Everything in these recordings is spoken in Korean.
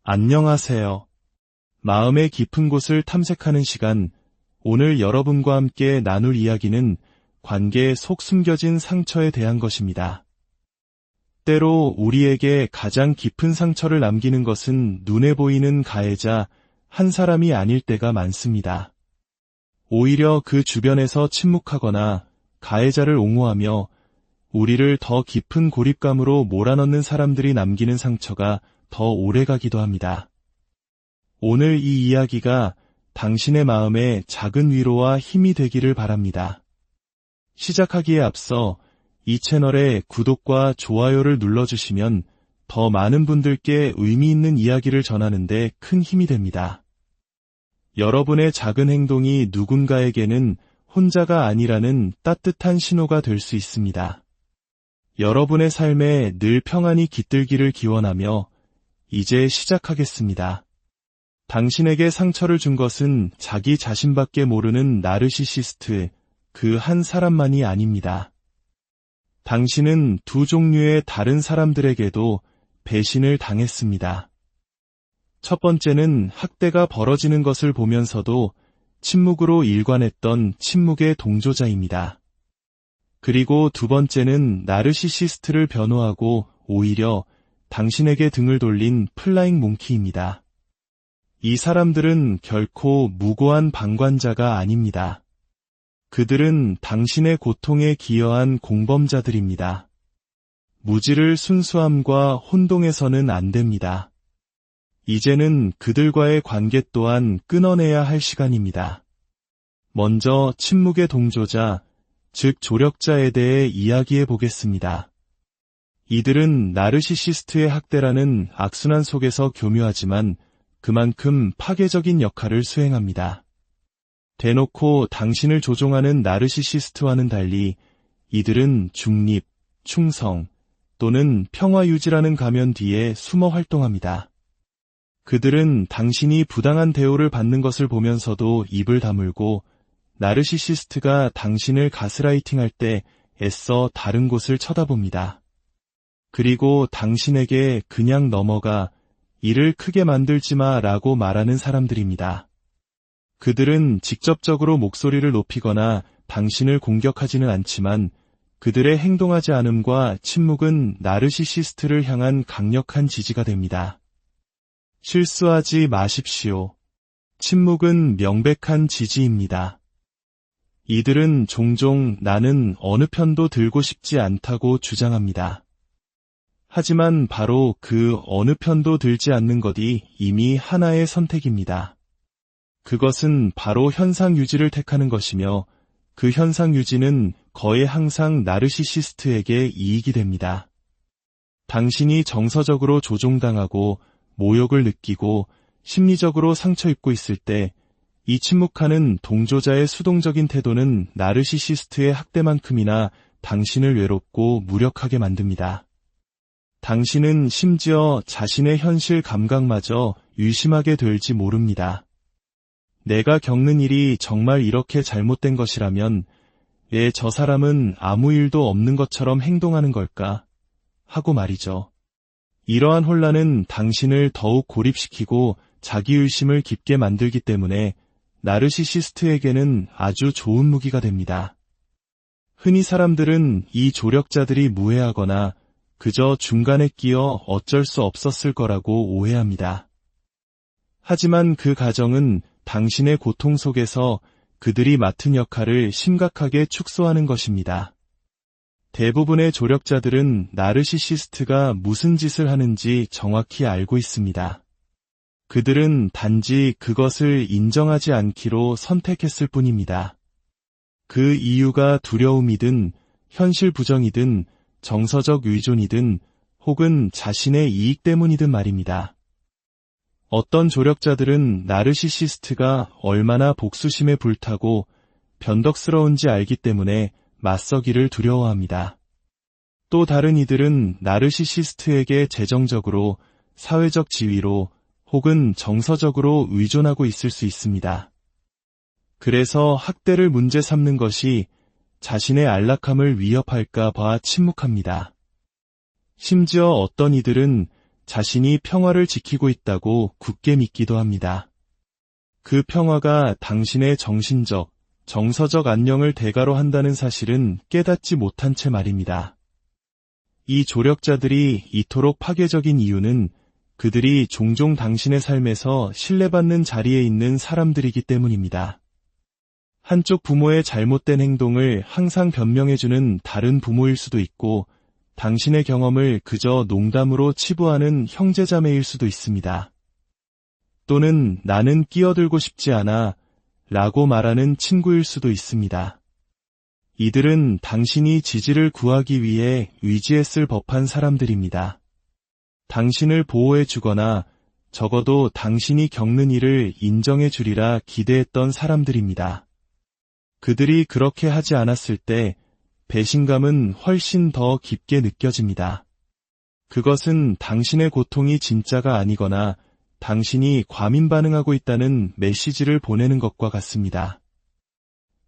안녕하세요. 마음의 깊은 곳을 탐색하는 시간, 오늘 여러분과 함께 나눌 이야기는 관계의 속 숨겨진 상처에 대한 것입니다. 때로 우리에게 가장 깊은 상처를 남기는 것은 눈에 보이는 가해자 한 사람이 아닐 때가 많습니다. 오히려 그 주변에서 침묵하거나 가해자를 옹호하며 우리를 더 깊은 고립감으로 몰아넣는 사람들이 남기는 상처가 더 오래가기도 합니다. 오늘 이 이야기가 당신의 마음에 작은 위로와 힘이 되기를 바랍니다. 시작하기에 앞서 이 채널에 구독과 좋아요를 눌러주시면 더 많은 분들께 의미 있는 이야기를 전하는 데 큰 힘이 됩니다. 여러분의 작은 행동이 누군가에게는 혼자가 아니라는 따뜻한 신호가 될 수 있습니다. 여러분의 삶에 늘 평안이 깃들기를 기원하며 이제 시작하겠습니다. 당신에게 상처를 준 것은 자기 자신밖에 모르는 나르시시스트 그 한 사람만이 아닙니다. 당신은 두 종류의 다른 사람들에게도 배신을 당했습니다. 첫 번째는 학대가 벌어지는 것을 보면서도 침묵으로 일관했던 침묵의 동조자입니다. 그리고 두 번째는 나르시시스트를 변호하고 오히려 당신에게 등을 돌린 플라잉 몽키입니다. 이 사람들은 결코 무고한 방관자가 아닙니다. 그들은 당신의 고통에 기여한 공범자들입니다. 무지를 순수함과 혼동해서는 안 됩니다. 이제는 그들과의 관계 또한 끊어내야 할 시간입니다. 먼저 침묵의 동조자, 즉 조력자에 대해 이야기해 보겠습니다. 이들은 나르시시스트의 학대라는 악순환 속에서 교묘하지만 그만큼 파괴적인 역할을 수행합니다. 대놓고 당신을 조종하는 나르시시스트와는 달리 이들은 중립, 충성 또는 평화 유지라는 가면 뒤에 숨어 활동합니다. 그들은 당신이 부당한 대우를 받는 것을 보면서도 입을 다물고 나르시시스트가 당신을 가스라이팅할 때 애써 다른 곳을 쳐다봅니다. 그리고 당신에게 그냥 넘어가 일을 크게 만들지 마라고 말하는 사람들입니다. 그들은 직접적으로 목소리를 높이거나 당신을 공격하지는 않지만 그들의 행동하지 않음과 침묵은 나르시시스트를 향한 강력한 지지가 됩니다. 실수하지 마십시오. 침묵은 명백한 지지입니다. 이들은 종종 나는 어느 편도 들고 싶지 않다고 주장합니다. 하지만 바로 그 어느 편도 들지 않는 것이 이미 하나의 선택입니다. 그것은 바로 현상 유지를 택하는 것이며 그 현상 유지는 거의 항상 나르시시스트에게 이익이 됩니다. 당신이 정서적으로 조종당하고 모욕을 느끼고 심리적으로 상처 입고 있을 때 이 침묵하는 동조자의 수동적인 태도는 나르시시스트의 학대만큼이나 당신을 외롭고 무력하게 만듭니다. 당신은 심지어 자신의 현실 감각마저 의심하게 될지 모릅니다. 내가 겪는 일이 정말 이렇게 잘못된 것이라면 왜 저 사람은 아무 일도 없는 것처럼 행동하는 걸까? 하고 말이죠. 이러한 혼란은 당신을 더욱 고립시키고 자기의심을 깊게 만들기 때문에 나르시시스트에게는 아주 좋은 무기가 됩니다. 흔히 사람들은 이 조력자들이 무해하거나 그저 중간에 끼어 어쩔 수 없었을 거라고 오해합니다. 하지만 그 가정은 당신의 고통 속에서 그들이 맡은 역할을 심각하게 축소하는 것입니다. 대부분의 조력자들은 나르시시스트가 무슨 짓을 하는지 정확히 알고 있습니다. 그들은 단지 그것을 인정하지 않기로 선택했을 뿐입니다. 그 이유가 두려움이든 현실 부정이든 정서적 의존이든 혹은 자신의 이익 때문이든 말입니다. 어떤 조력자들은 나르시시스트가 얼마나 복수심에 불타고 변덕스러운지 알기 때문에 맞서기를 두려워합니다. 또 다른 이들은 나르시시스트에게 재정적으로, 사회적 지위로 혹은 정서적으로 의존하고 있을 수 있습니다. 그래서 학대를 문제 삼는 것이 자신의 안락함을 위협할까 봐 침묵합니다. 심지어 어떤 이들은 자신이 평화를 지키고 있다고 굳게 믿기도 합니다. 그 평화가 당신의 정신적, 정서적 안녕을 대가로 한다는 사실은 깨닫지 못한 채 말입니다. 이 조력자들이 이토록 파괴적인 이유는 그들이 종종 당신의 삶에서 신뢰받는 자리에 있는 사람들이기 때문입니다. 한쪽 부모의 잘못된 행동을 항상 변명해주는 다른 부모일 수도 있고, 당신의 경험을 그저 농담으로 치부하는 형제자매일 수도 있습니다. 또는 나는 끼어들고 싶지 않아 라고 말하는 친구일 수도 있습니다. 이들은 당신이 지지를 구하기 위해 의지했을 법한 사람들입니다. 당신을 보호해 주거나 적어도 당신이 겪는 일을 인정해 주리라 기대했던 사람들입니다. 그들이 그렇게 하지 않았을 때 배신감은 훨씬 더 깊게 느껴집니다. 그것은 당신의 고통이 진짜가 아니거나 당신이 과민 반응하고 있다는 메시지를 보내는 것과 같습니다.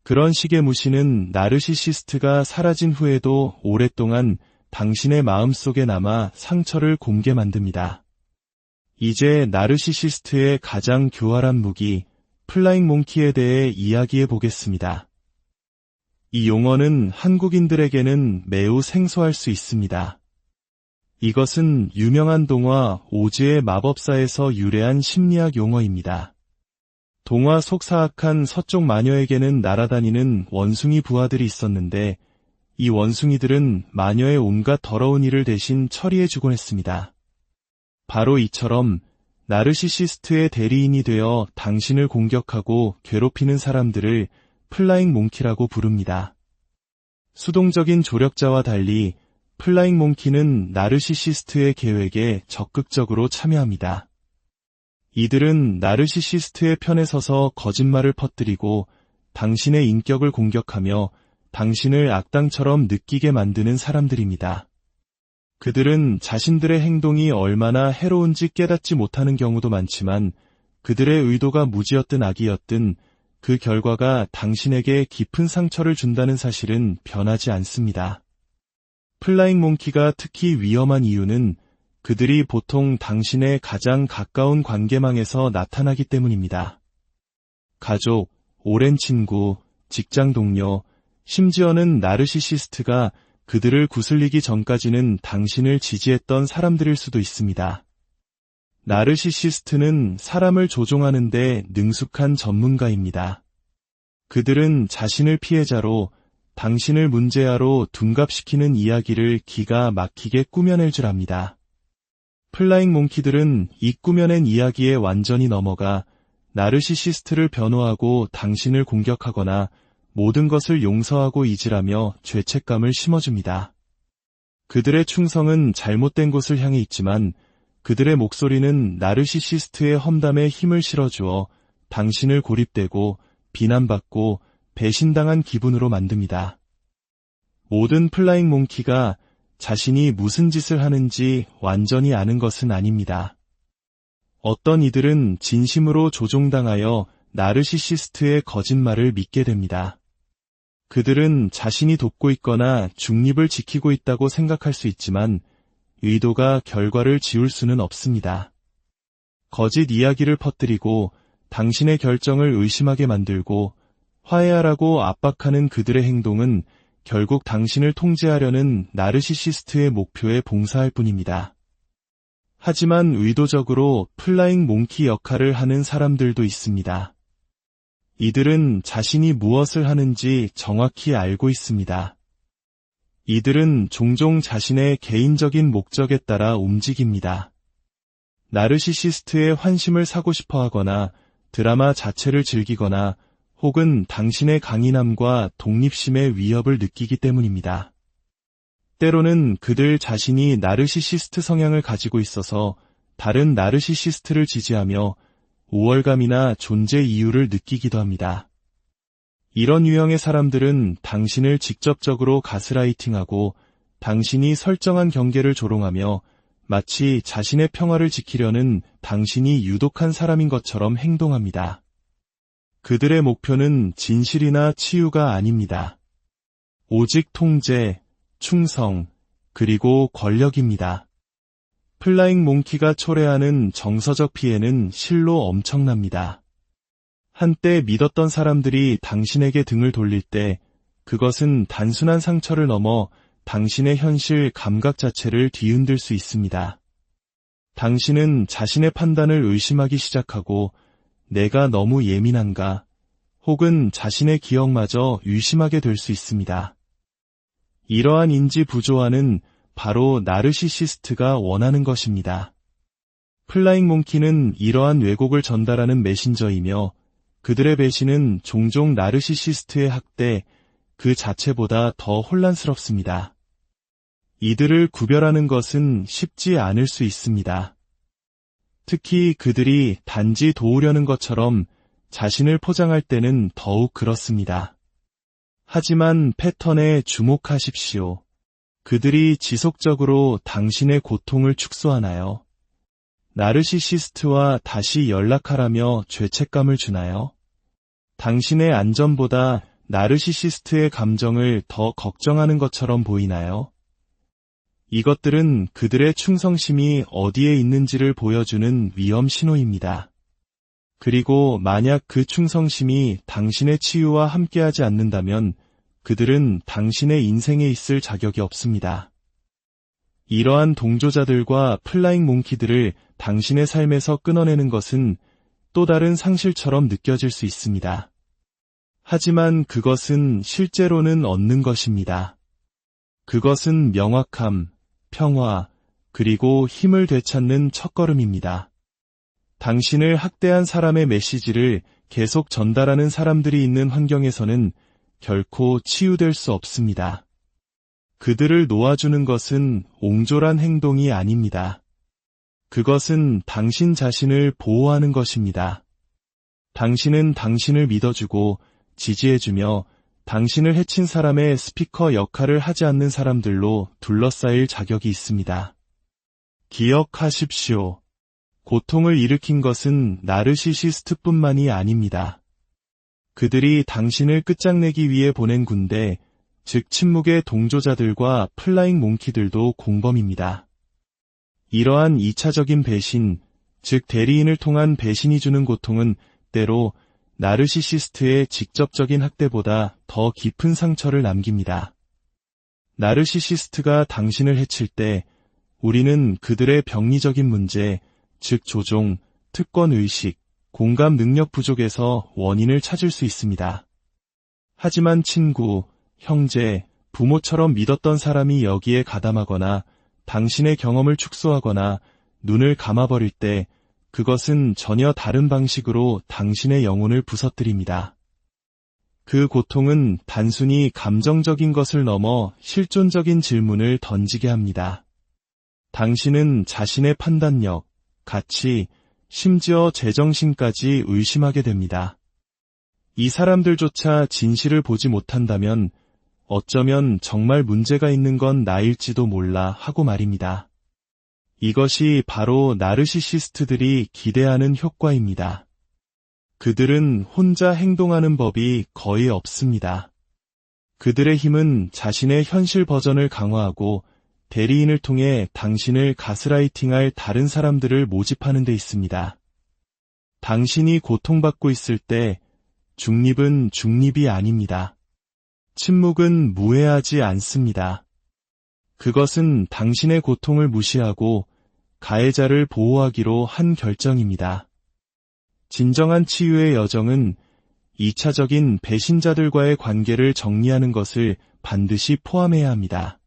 그런 식의 무시는 나르시시스트가 사라진 후에도 오랫동안 당신의 마음속에 남아 상처를 곰게 만듭니다. 이제 나르시시스트의 가장 교활한 무기, 플라잉 몽키에 대해 이야기해 보겠습니다. 이 용어는 한국인들에게는 매우 생소할 수 있습니다. 이것은 유명한 동화 오즈의 마법사에서 유래한 심리학 용어입니다. 동화 속 사악한 서쪽 마녀에게는 날아다니는 원숭이 부하들이 있었는데 이 원숭이들은 마녀의 온갖 더러운 일을 대신 처리해주곤 했습니다. 바로 이처럼 나르시시스트의 대리인이 되어 당신을 공격하고 괴롭히는 사람들을 플라잉 몽키라고 부릅니다. 수동적인 조력자와 달리 플라잉 몽키는 나르시시스트의 계획에 적극적으로 참여합니다. 이들은 나르시시스트의 편에 서서 거짓말을 퍼뜨리고 당신의 인격을 공격하며 당신을 악당처럼 느끼게 만드는 사람들입니다. 그들은 자신들의 행동이 얼마나 해로운지 깨닫지 못하는 경우도 많지만 그들의 의도가 무지였든 악이었든 그 결과가 당신에게 깊은 상처를 준다는 사실은 변하지 않습니다. 플라잉 몽키가 특히 위험한 이유는 그들이 보통 당신의 가장 가까운 관계망에서 나타나기 때문입니다. 가족, 오랜 친구, 직장 동료, 심지어는 나르시시스트가 그들을 구슬리기 전까지는 당신을 지지했던 사람들일 수도 있습니다. 나르시시스트는 사람을 조종하는 데 능숙한 전문가입니다. 그들은 자신을 피해자로, 당신을 문제아로 둔갑시키는 이야기를 기가 막히게 꾸며낼 줄 압니다. 플라잉 몽키들은 이 꾸며낸 이야기에 완전히 넘어가 나르시시스트를 변호하고 당신을 공격하거나 모든 것을 용서하고 잊으라며 죄책감을 심어줍니다. 그들의 충성은 잘못된 곳을 향해 있지만 그들의 목소리는 나르시시스트의 험담에 힘을 실어주어 당신을 고립되고 비난받고 배신당한 기분으로 만듭니다. 모든 플라잉 몽키가 자신이 무슨 짓을 하는지 완전히 아는 것은 아닙니다. 어떤 이들은 진심으로 조종당하여 나르시시스트의 거짓말을 믿게 됩니다. 그들은 자신이 돕고 있거나 중립을 지키고 있다고 생각할 수 있지만 의도가 결과를 지울 수는 없습니다. 거짓 이야기를 퍼뜨리고 당신의 결정을 의심하게 만들고 화해하라고 압박하는 그들의 행동은 결국 당신을 통제하려는 나르시시스트의 목표에 봉사할 뿐입니다. 하지만 의도적으로 플라잉 몽키 역할을 하는 사람들도 있습니다. 이들은 자신이 무엇을 하는지 정확히 알고 있습니다. 이들은 종종 자신의 개인적인 목적에 따라 움직입니다. 나르시시스트의 환심을 사고 싶어 하거나 드라마 자체를 즐기거나 혹은 당신의 강인함과 독립심의 위협을 느끼기 때문입니다. 때로는 그들 자신이 나르시시스트 성향을 가지고 있어서 다른 나르시시스트를 지지하며 우월감이나 존재 이유를 느끼기도 합니다. 이런 유형의 사람들은 당신을 직접적으로 가스라이팅하고 당신이 설정한 경계를 조롱하며 마치 자신의 평화를 지키려는 당신이 유독한 사람인 것처럼 행동합니다. 그들의 목표는 진실이나 치유가 아닙니다. 오직 통제, 충성, 그리고 권력입니다. 플라잉 몽키가 초래하는 정서적 피해는 실로 엄청납니다. 한때 믿었던 사람들이 당신에게 등을 돌릴 때 그것은 단순한 상처를 넘어 당신의 현실 감각 자체를 뒤흔들 수 있습니다. 당신은 자신의 판단을 의심하기 시작하고 내가 너무 예민한가 혹은 자신의 기억마저 의심하게 될 수 있습니다. 이러한 인지 부조화는 바로 나르시시스트가 원하는 것입니다. 플라잉 몽키는 이러한 왜곡을 전달하는 메신저이며 그들의 배신은 종종 나르시시스트의 학대 그 자체보다 더 혼란스럽습니다. 이들을 구별하는 것은 쉽지 않을 수 있습니다. 특히 그들이 단지 도우려는 것처럼 자신을 포장할 때는 더욱 그렇습니다. 하지만 패턴에 주목하십시오. 그들이 지속적으로 당신의 고통을 축소하나요? 나르시시스트와 다시 연락하라며 죄책감을 주나요? 당신의 안전보다 나르시시스트의 감정을 더 걱정하는 것처럼 보이나요? 이것들은 그들의 충성심이 어디에 있는지를 보여주는 위험 신호입니다. 그리고 만약 그 충성심이 당신의 치유와 함께하지 않는다면 그들은 당신의 인생에 있을 자격이 없습니다. 이러한 동조자들과 플라잉 몽키들을 당신의 삶에서 끊어내는 것은 또 다른 상실처럼 느껴질 수 있습니다. 하지만 그것은 실제로는 얻는 것입니다. 그것은 명확함, 평화, 그리고 힘을 되찾는 첫걸음입니다. 당신을 학대한 사람의 메시지를 계속 전달하는 사람들이 있는 환경에서는 결코 치유될 수 없습니다. 그들을 놓아주는 것은 옹졸한 행동이 아닙니다. 그것은 당신 자신을 보호하는 것입니다. 당신은 당신을 믿어주고 지지해주며 당신을 해친 사람의 스피커 역할을 하지 않는 사람들로 둘러싸일 자격이 있습니다. 기억하십시오. 고통을 일으킨 것은 나르시시스트뿐만이 아닙니다. 그들이 당신을 끝장내기 위해 보낸 군대, 즉 침묵의 동조자들과 플라잉 몽키들도 공범입니다. 이러한 2차적인 배신, 즉 대리인을 통한 배신이 주는 고통은 때로 나르시시스트의 직접적인 학대보다 더 깊은 상처를 남깁니다. 나르시시스트가 당신을 해칠 때 우리는 그들의 병리적인 문제, 즉 조종, 특권의식, 공감 능력 부족에서 원인을 찾을 수 있습니다. 하지만 친구, 형제, 부모처럼 믿었던 사람이 여기에 가담하거나 당신의 경험을 축소하거나 눈을 감아버릴 때 그것은 전혀 다른 방식으로 당신의 영혼을 부서뜨립니다. 그 고통은 단순히 감정적인 것을 넘어 실존적인 질문을 던지게 합니다. 당신은 자신의 판단력, 가치, 심지어 제정신까지 의심하게 됩니다. 이 사람들조차 진실을 보지 못한다면 어쩌면 정말 문제가 있는 건 나일지도 몰라 하고 말입니다. 이것이 바로 나르시시스트들이 기대하는 효과입니다. 그들은 혼자 행동하는 법이 거의 없습니다. 그들의 힘은 자신의 현실 버전을 강화하고 대리인을 통해 당신을 가스라이팅할 다른 사람들을 모집하는 데 있습니다. 당신이 고통받고 있을 때 중립은 중립이 아닙니다. 침묵은 무해하지 않습니다. 그것은 당신의 고통을 무시하고 가해자를 보호하기로 한 결정입니다. 진정한 치유의 여정은 2차적인 배신자들과의 관계를 정리하는 것을 반드시 포함해야 합니다.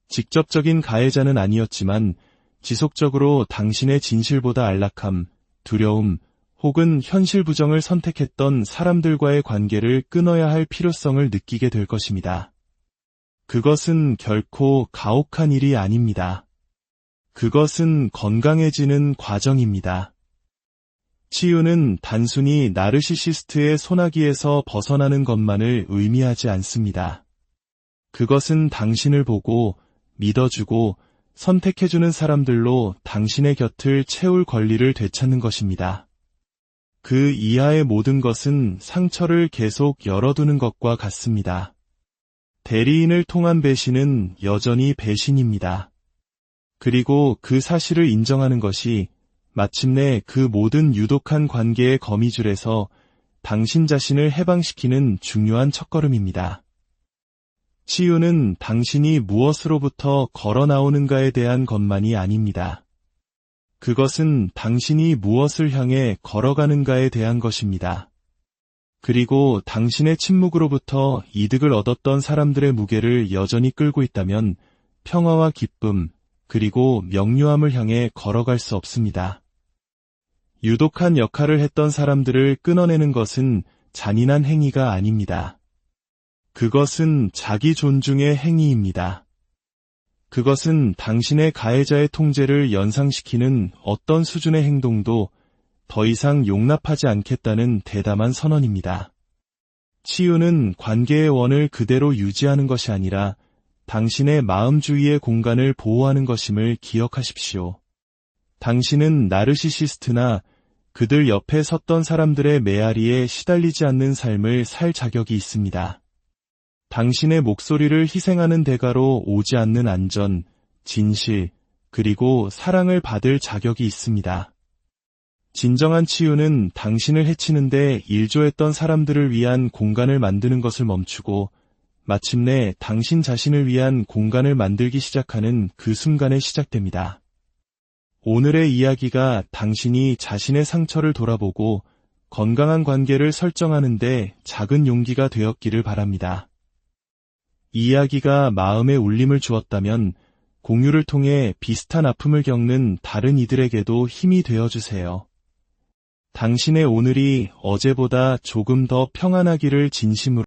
직접적인 가해자는 아니었지만 지속적으로 당신의 진실보다 안락함, 두려움, 혹은 현실 부정을 선택했던 사람들과의 관계를 끊어야 할 필요성을 느끼게 될 것입니다. 그것은 결코 가혹한 일이 아닙니다. 그것은 건강해지는 과정입니다. 치유는 단순히 나르시시스트의 소나기에서 벗어나는 것만을 의미하지 않습니다. 그것은 당신을 보고 믿어주고 선택해주는 사람들로 당신의 곁을 채울 권리를 되찾는 것입니다. 그 이하의 모든 것은 상처를 계속 열어두는 것과 같습니다. 대리인을 통한 배신은 여전히 배신입니다. 그리고 그 사실을 인정하는 것이 마침내 그 모든 유독한 관계의 거미줄에서 당신 자신을 해방시키는 중요한 첫걸음입니다. 치유는 당신이 무엇으로부터 걸어 나오는가에 대한 것만이 아닙니다. 그것은 당신이 무엇을 향해 걸어가는가에 대한 것입니다. 그리고 당신의 침묵으로부터 이득을 얻었던 사람들의 무게를 여전히 끌고 있다면 평화와 기쁨, 그리고 명료함을 향해 걸어갈 수 없습니다. 유독한 역할을 했던 사람들을 끊어내는 것은 잔인한 행위가 아닙니다. 그것은 자기 존중의 행위입니다. 그것은 당신의 가해자의 통제를 연상시키는 어떤 수준의 행동도 더 이상 용납하지 않겠다는 대담한 선언입니다. 치유는 관계의 원을 그대로 유지하는 것이 아니라 당신의 마음 주위의 공간을 보호하는 것임을 기억하십시오. 당신은 나르시시스트나 그들 옆에 섰던 사람들의 메아리에 시달리지 않는 삶을 살 자격이 있습니다. 당신의 목소리를 희생하는 대가로 오지 않는 안전, 진실, 그리고 사랑을 받을 자격이 있습니다. 진정한 치유는 당신을 해치는데 일조했던 사람들을 위한 공간을 만드는 것을 멈추고 마침내 당신 자신을 위한 공간을 만들기 시작하는 그 순간에 시작됩니다. 오늘의 이야기가 당신이 자신의 상처를 돌아보고 건강한 관계를 설정하는데 작은 용기가 되었기를 바랍니다. 이야기가 마음에 울림을 주었다면 공유를 통해 비슷한 아픔을 겪는 다른 이들에게도 힘이 되어주세요. 당신의 오늘이 어제보다 조금 더 평안하기를 진심으로